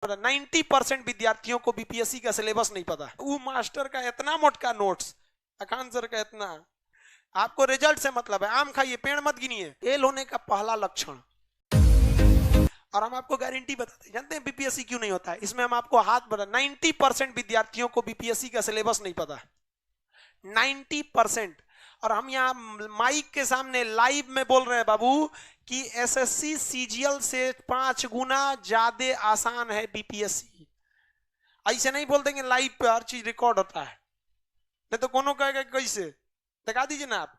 90% विद्यार्थियों को बीपीएससी का सिलेबस नहीं पता। वो मास्टर का इतना मोटका नोट्स, अखान सर का इतना, आपको रिजल्ट से मतलब है। आम खाइए, पेड़ मत गिनिए। फेल होने का पहला लक्षण, और हम आपको गारंटी बताते हैं। जानते हैं बीपीएससी क्यों नहीं होता है? इसमें हम आपको हाथ बढ़ा, 90% विद्यार्थियों को बीपीएससी का सिलेबस नहीं पता, 90%। और हम यहाँ माइक के सामने लाइव में बोल रहे हैं बाबू कि एसएससी सीजीएल से 5 गुना ज्यादा आसान है बीपीएससी। ऐसे नहीं बोल देंगे लाइव पे हर चीज रिकॉर्ड होता है, नहीं तो कोनो कहेगा कैसे, दिखा दीजिए ना आप।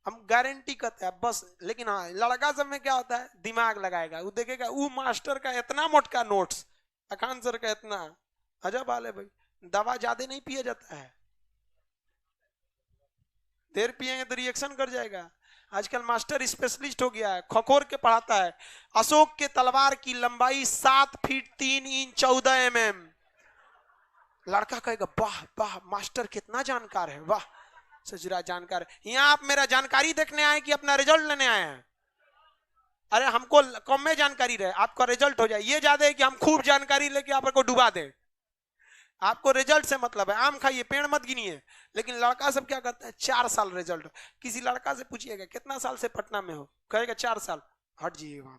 हम गारंटी करते हैं बस। लेकिन हाँ, लड़का सब में क्या होता है, दिमाग लगाएगा, वो देखेगा वो मास्टर का इतना मोटका नोट्स, अखान सर का इतना। अजब हाल है भाई। दवा ज्यादा नहीं पिया जाता है, देर पिएंगे तो रिएक्शन कर जाएगा। आजकल मास्टर स्पेशलिस्ट हो गया है, खखोर के पढ़ाता है। अशोक के तलवार की लंबाई 7 फीट 3 इंच 14 mm। लड़का कहेगा वाह वाह मास्टर कितना जानकार है, वाह सजरा जानकार है। यहाँ आप मेरा जानकारी देखने आए कि अपना रिजल्ट लेने आए हैं? अरे हमको कम में जानकारी रहे, आपका रिजल्ट हो जाए ये ज्यादा है कि हम खूब जानकारी लेके आपको डुबा दें। आपको रिजल्ट से मतलब है। आम खाइए, पेड़ मत गिनिए। लेकिन लड़का सब क्या करता है, 4 साल रिजल्ट। किसी लड़का से पूछिएगा कितना साल से पटना में हो, कहेगा 4 साल। हट जाइए वहां।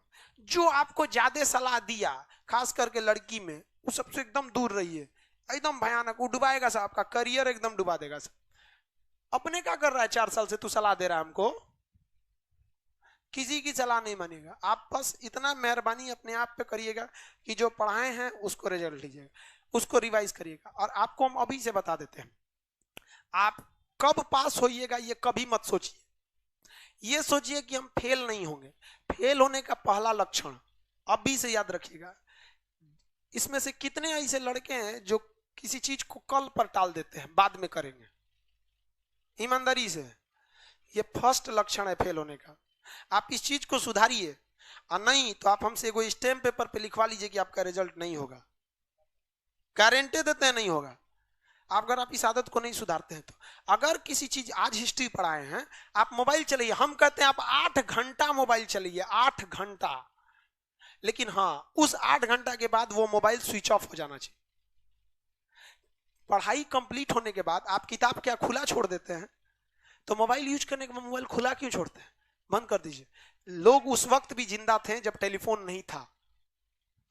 जो आपको ज्यादा सलाह दिया, खास करके लड़की में, उस सबसे एकदम दूर रहिए। एकदम भयानक, वो डुबाएगा सब, आपका करियर एकदम डुबा देगा सब। अपने क्या कर रहा है 4 साल से, तू सलाह दे रहा है हमको? किसी की सलाह नहीं मानेगा। आप बस इतना मेहरबानी अपने आप पे करिएगा कि जो पढ़ाए हैं उसको रिजल्ट लीजिएगा, उसको रिवाइज करिएगा। और आपको हम अभी से बता देते हैं, आप कब पास होइएगा ये कभी मत सोचिए। ये सोचिए कि हम फेल नहीं होंगे। फेल होने का पहला लक्षण अभी से याद रखिएगा। इसमें से कितने ऐसे लड़के हैं जो किसी चीज को कल पर टाल देते हैं, बाद में करेंगे? ईमानदारी से, ये फर्स्ट लक्षण है फेल होने का। आप इस चीज को सुधारिए, और नहीं तो आप हमसे एगो स्टैम्प पेपर पे लिखवा लीजिए कि आपका रिजल्ट नहीं होगा। गारंटी देते हैं नहीं होगा। अगर आप इस आदत को नहीं सुधारते हैं तो, अगर किसी चीज, आज हिस्ट्री पढ़ाए हैं, आप मोबाइल चलाइए। हम कहते हैं आप 8 घंटा मोबाइल चलाइए, 8 घंटा। लेकिन हाँ, उस 8 घंटा के बाद वो मोबाइल स्विच ऑफ हो जाना चाहिए। पढ़ाई कंप्लीट होने के बाद आप किताब क्या खुला छोड़ देते हैं? तो मोबाइल यूज करने के बाद मोबाइल खुला क्यों छोड़ते हैं? बंद कर दीजिए। लोग उस वक्त भी जिंदा थे जब टेलीफोन नहीं था।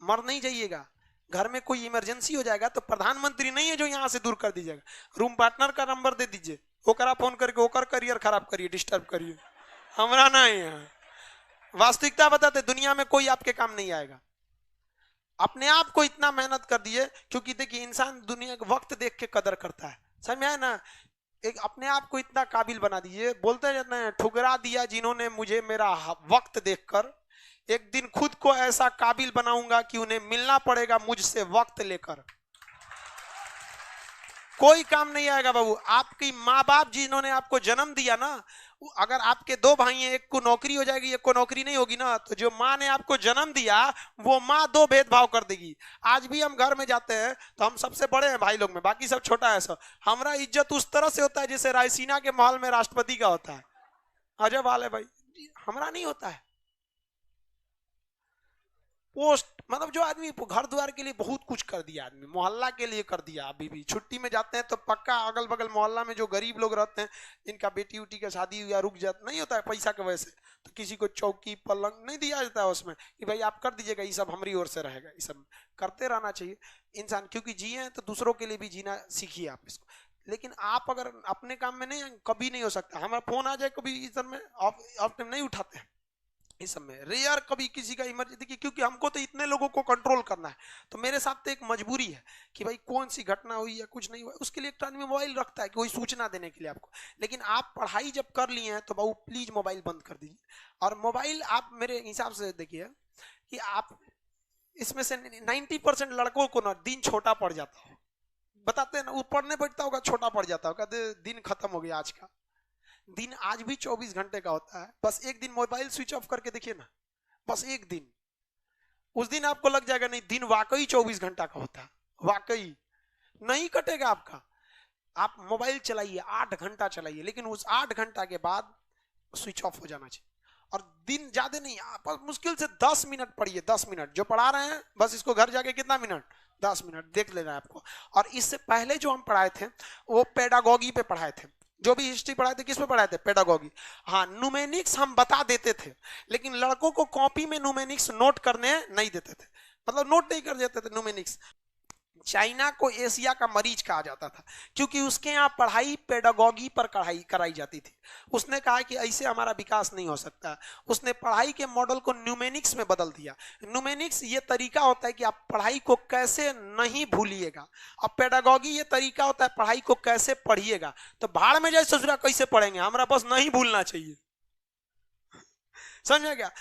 मर नहीं जाइएगा। घर में कोई इमरजेंसी हो जाएगा तो प्रधानमंत्री नहीं है जो यहां से दूर कर दीजिएगा। रूम पार्टनर का नंबर दे दीजिए, ओकरा फोन करके ओकर करियर खराब करिए, डिस्टर्ब करिए। हमारा नहीं है। वास्तविकता बताते, दुनिया में कोई आपके काम नहीं आएगा। अपने आप को इतना मेहनत कर दिए, क्योंकि देखिए इंसान दुनिया का वक्त देख के कदर करता है, समझ में आया ना? एक अपने आप को इतना काबिल बना दीजिए। बोलते जाते हैं, ठुकरा दिया जिन्होंने मुझे मेरा वक्त देखकर, एक दिन खुद को ऐसा काबिल बनाऊंगा कि उन्हें मिलना पड़ेगा मुझसे वक्त लेकर। कोई काम नहीं आएगा बाबू। आपकी माँ बाप जिन्होंने आपको जन्म दिया ना, अगर आपके 2 भाई हैं, एक को नौकरी हो जाएगी, एक को नौकरी नहीं होगी ना, तो जो माँ ने आपको जन्म दिया वो माँ 2 भेदभाव कर देगी। आज भी हम घर में जाते हैं तो हम सबसे बड़े हैं भाई लोग में, बाकी सब छोटा है सब। हमारा इज्जत उस तरह से होता है जैसे रायसीना के महल में राष्ट्रपति का होता है। अजब हाल है भाई, हमारा नहीं होता है। पोस्ट मतलब जो आदमी घर द्वार के लिए बहुत कुछ कर दिया, आदमी मोहल्ला के लिए कर दिया। अभी भी छुट्टी में जाते हैं तो पक्का अगल बगल मोहल्ला में जो गरीब लोग रहते हैं, जिनका बेटी उटी का शादी या रुक जाता नहीं होता है पैसा की वजह से, तो किसी को चौकी पलंग नहीं दिया जाता है उसमें कि भाई आप कर दीजिएगा, ये सब हमारी ओर से रहेगा। ये सब करते रहना चाहिए इंसान, क्योंकि जिए तो दूसरों के लिए भी जीना सीखिए आप इसको। लेकिन आप अगर अपने काम में नहीं, कभी नहीं हो सकता। हमारा फोन आ जाए कभी इस सब में, आप नहीं उठाते हैं इस सब में, रेयर कभी किसी का इमरजेंसी, क्योंकि हमको तो इतने लोगों को कंट्रोल करना है। तो मेरे साथ तो एक मजबूरी है कि भाई कौन सी घटना हुई या कुछ नहीं हुआ, उसके लिए एक आदमी मोबाइल रखता है कि कोई सूचना देने के लिए आपको। लेकिन आप पढ़ाई जब कर लिए हैं तो बाबू प्लीज मोबाइल बंद कर दीजिए। और मोबाइल आप मेरे हिसाब से देखिए कि आप इसमें से 90% लड़कों को ना दिन छोटा पड़ जाता हो, बताते हैं ना, वो पढ़ने बैठता होगा छोटा पड़ जाता होगा, दिन खत्म हो गया आज का। दिन आज भी 24 घंटे का होता है। बस एक दिन मोबाइल स्विच ऑफ करके देखिए ना, बस एक दिन, उस दिन आपको लग जाएगा नहीं दिन वाकई 24 घंटा का होता है, वाकई नहीं कटेगा आपका। आप मोबाइल चलाइए, 8 घंटा चलाइए, लेकिन उस 8 घंटा के बाद स्विच ऑफ हो जाना चाहिए। और दिन ज्यादा नहीं, आप मुश्किल से 10 मिनट पढ़िए, 10 मिनट जो पढ़ा रहे हैं बस इसको घर जाके कितना मिनट, 10 मिनट देख लेना है आपको। और इससे पहले जो हम पढ़ाए थे वो पेडागोगी पे पढ़ाए थे, जो भी हिस्ट्री पढ़ाए थे किस पे पढ़ाए थे, पेडागोगी। हाँ, न्यूमेनिक्स हम बता देते थे, लेकिन लड़कों को कॉपी में न्यूमेनिक्स नोट करने नहीं देते थे, मतलब नोट नहीं कर देते थे न्यूमेनिक्स। चाइना को एशिया का मरीज कहा जाता था, क्योंकि उसके यहाँ पढ़ाई पेडागोगी पर कराई जाती थी। उसने कहा कि ऐसे हमारा विकास नहीं हो सकता, उसने पढ़ाई के मॉडल को न्यूमेनिक्स में बदल दिया। न्यूमेनिक्स ये तरीका होता है कि आप पढ़ाई को कैसे नहीं भूलिएगा, अब पेडागोगी ये तरीका होता है पढ़ाई को कैसे पढ़िएगा। तो भाड़ में जाए ससुरा कैसे पढ़ेंगे, हमारा बस नहीं भूलना चाहिए, समझ गया।